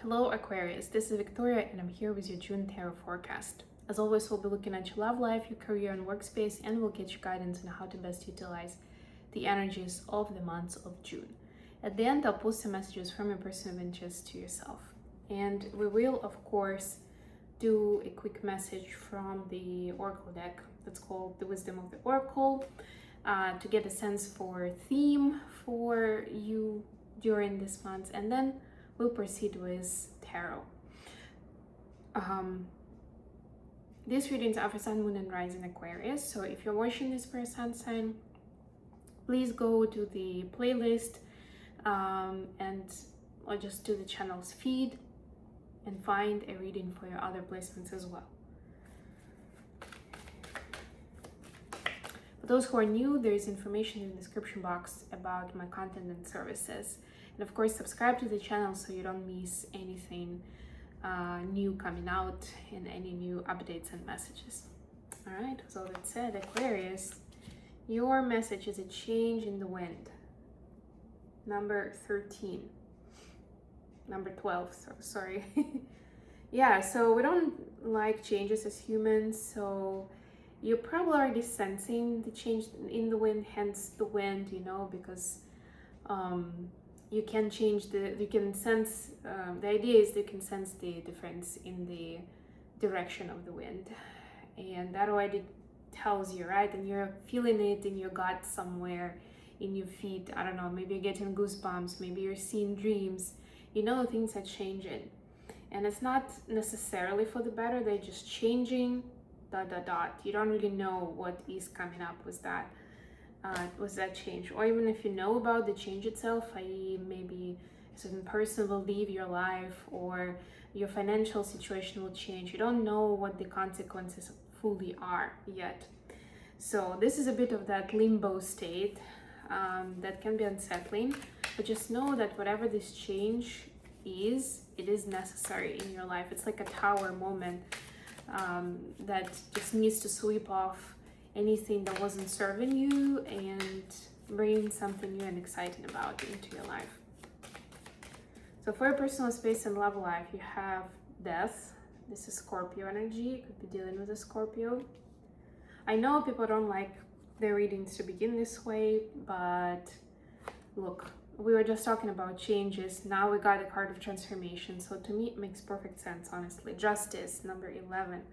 Hello Aquarius, this is Victoria and I'm here with your June tarot forecast. As always, we'll be looking at your love life, your career and workspace, and we'll get you guidance on how to best utilize the energies of the months of June. At the end, I'll post some messages from your person of interest to yourself. And we will, of course, do a quick message from the Oracle deck that's called the Wisdom of the Oracle to get a sense for theme for you during this month, and then we'll proceed with tarot. These readings are for Sun, Moon, and Rising Aquarius. So if you're watching this for a Sun sign, please go to the playlist or just to the channel's feed and find a reading for your other placements as well. For those who are new, there is information in the description box about my content and services. And of course, subscribe to the channel so you don't miss anything new coming out and any new updates and messages. All right, so that said, Aquarius, your message is a change in the wind. Number 13. Number 12, sorry. Yeah, so we don't like changes as humans, so you're probably already sensing the change in the wind, hence the wind, because you can sense, the idea is you can sense the difference in the direction of the wind. And that already tells you, right? And you're feeling it in your gut somewhere, in your feet. I don't know, maybe you're getting goosebumps, maybe you're seeing dreams. Things are changing. And it's not necessarily for the better, they're just changing, ... You don't really know what is coming up with that. Change, or even if you know about the change itself, i.e. maybe a certain person will leave your life or your financial situation will change, you don't know what the consequences fully are yet. So this is a bit of that limbo state that can be unsettling, but just know that whatever this change is, it is necessary in your life. It's like a tower moment that just needs to sweep off anything that wasn't serving you and bring something new and exciting about into your life. So for your personal space and love life, you have death. This is Scorpio energy. You could be dealing with a Scorpio. I know people don't like their readings to begin this way, but look, we were just talking about changes. Now we got a card of transformation. So to me, it makes perfect sense, honestly. Justice, number 11.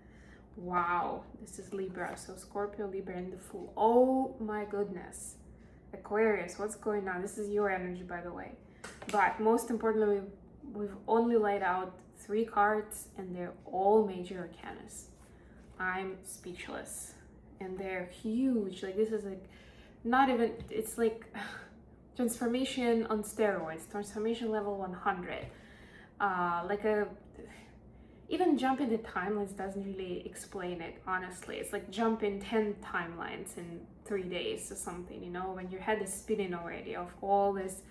Wow, this is Libra. So Scorpio, Libra, and the Fool. Oh my goodness. Aquarius, what's going on? This is your energy, by the way. But most importantly, we've only laid out 3 cards and they're all major arcanas. I'm speechless. And they're huge. Like, this is like, not even, it's like transformation on steroids, transformation level 100. Even jumping the timelines doesn't really explain it, honestly. It's like jumping 10 timelines in 3 days or something, when your head is spinning already of all this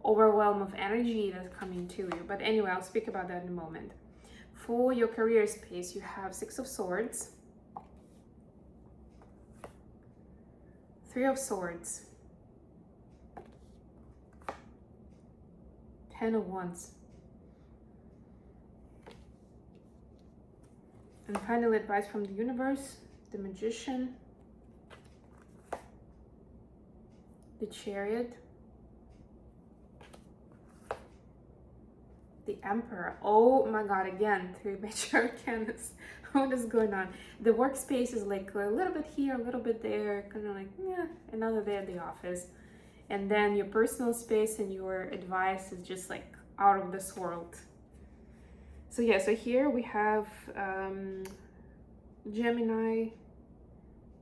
overwhelm of energy that's coming to you. But anyway, I'll speak about that in a moment. For your career space, you have 6 of Swords, 3 of Swords, 10 of Wands. And finally, advice from the universe, the Magician, the Chariot, the Emperor. Oh my God, again, 3 major arcanas. What is going on? The workspace is like a little bit here, a little bit there, kind of like, yeah, another day at the office. And then your personal space and your advice is just like out of this world. So yeah, so here we have Gemini,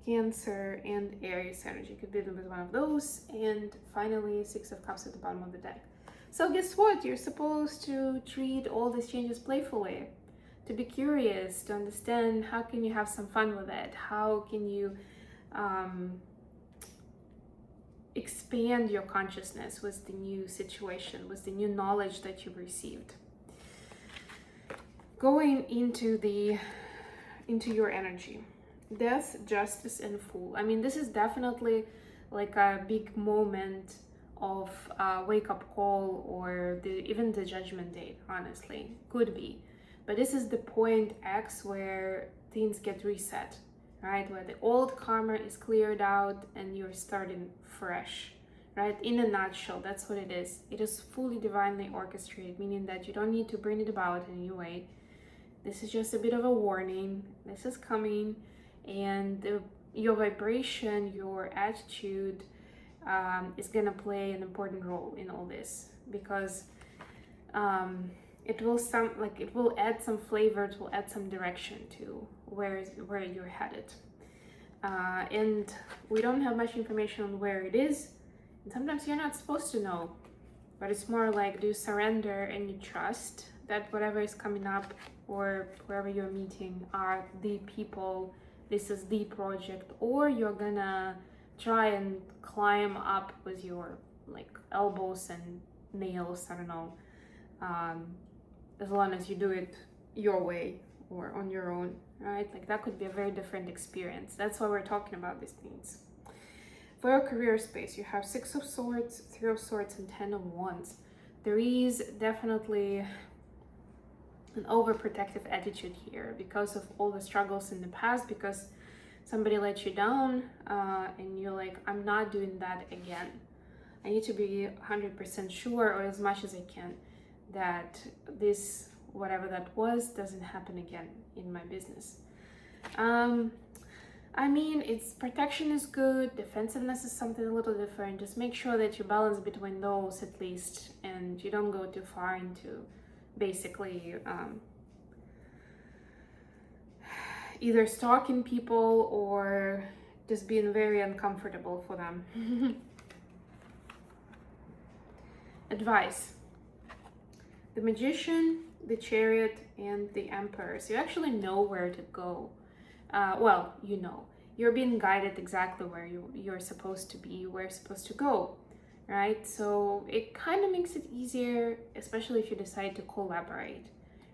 Cancer, and Aries energy. Could be with one of those. And finally, 6 of Cups at the bottom of the deck. So guess what? You're supposed to treat all these changes playfully, to be curious, to understand how can you have some fun with it. How can you expand your consciousness with the new situation, with the new knowledge that you've received. Going into your energy, Death, Justice, and Fool. I mean, this is definitely like a big moment of a wake-up call or even the judgment date, honestly. Could be. But this is the point X where things get reset, right? Where the old karma is cleared out and you're starting fresh, right? In a nutshell, that's what it is. It is fully divinely orchestrated, meaning that you don't need to bring it about in any way. This is just a bit of a warning. This is coming, and your vibration, your attitude is gonna play an important role in all this, because it will add some flavor, it will add some direction to where you're headed. And we don't have much information on where it is, and sometimes you're not supposed to know, but it's more like, do you surrender and you trust that whatever is coming up or wherever you're meeting are the people, this is the project, or you're gonna try and climb up with your like elbows and nails, I don't know, as long as you do it your way or on your own, right? Like that could be a very different experience. That's why we're talking about these things. For your career space, you have 6 of Swords, 3 of Swords, and 10 of Wands. There is definitely an overprotective attitude here because of all the struggles in the past, because somebody let you down, and you're like, I'm not doing that again. I need to be 100% sure, or as much as I can, that this, whatever that was, doesn't happen again in my business. I mean, it's protection is good, defensiveness is something a little different. Just make sure that you balance between those at least, and you don't go too far into basically either stalking people or just being very uncomfortable for them. Advice. The Magician, the Chariot, and the Emperor. So you actually know where to go. Well, you know. You're being guided exactly where you're supposed to be, where you're supposed to go, right? So it kind of makes it easier, especially if you decide to collaborate,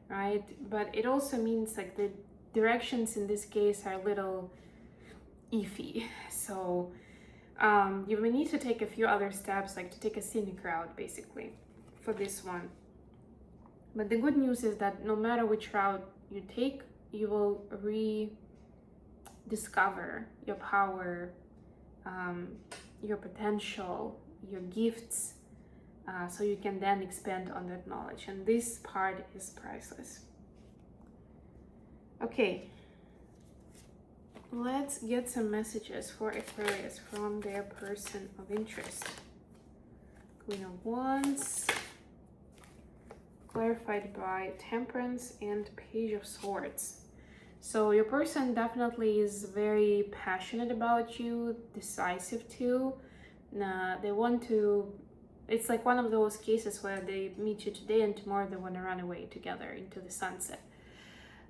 right? But it also means like the directions in this case are a little iffy. So you may need to take a few other steps, like to take a scenic route, basically, for this one. But the good news is that no matter which route you take, you will rediscover your power, your potential, your gifts, so you can then expand on that knowledge. And this part is priceless. Okay, let's get some messages for Aquarius from their person of interest. Queen of Wands, clarified by Temperance, and Page of Swords. So your person definitely is very passionate about you, decisive too. They want to, it's like one of those cases where they meet you today and tomorrow they want to run away together into the sunset.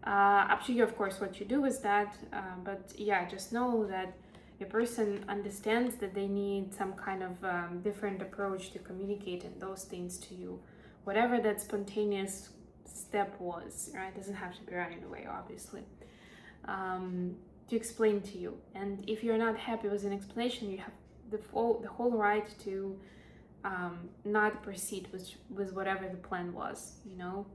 Up to you, of course, what you do with that. But yeah, just know that your person understands that they need some kind of different approach to communicating those things to you. Whatever that spontaneous step was, right? It doesn't have to be running away, obviously. To explain to you. And if you're not happy with an explanation, you have the whole right to not proceed with whatever the plan was, you know?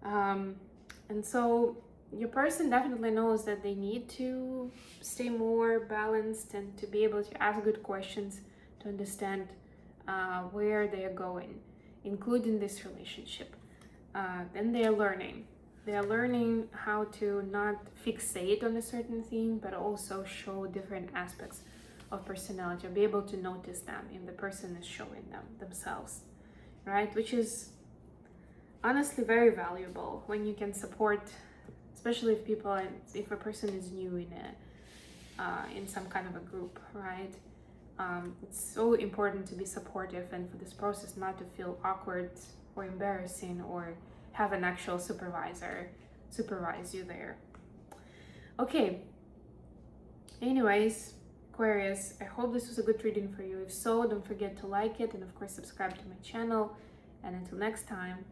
And so your person definitely knows that they need to stay more balanced and to be able to ask good questions to understand where they are going, including this relationship. Then they are learning. They are learning how to not fixate on a certain thing, but also show different aspects of personality, or be able to notice them if the person is showing them themselves, right? Which is honestly very valuable when you can support, especially if a person is new in some kind of a group, right? It's so important to be supportive and for this process not to feel awkward or embarrassing, or have an actual supervisor supervise you there. Okay, anyways, Aquarius, I hope this was a good reading for you. If so, don't forget to like it and of course subscribe to my channel, and until next time,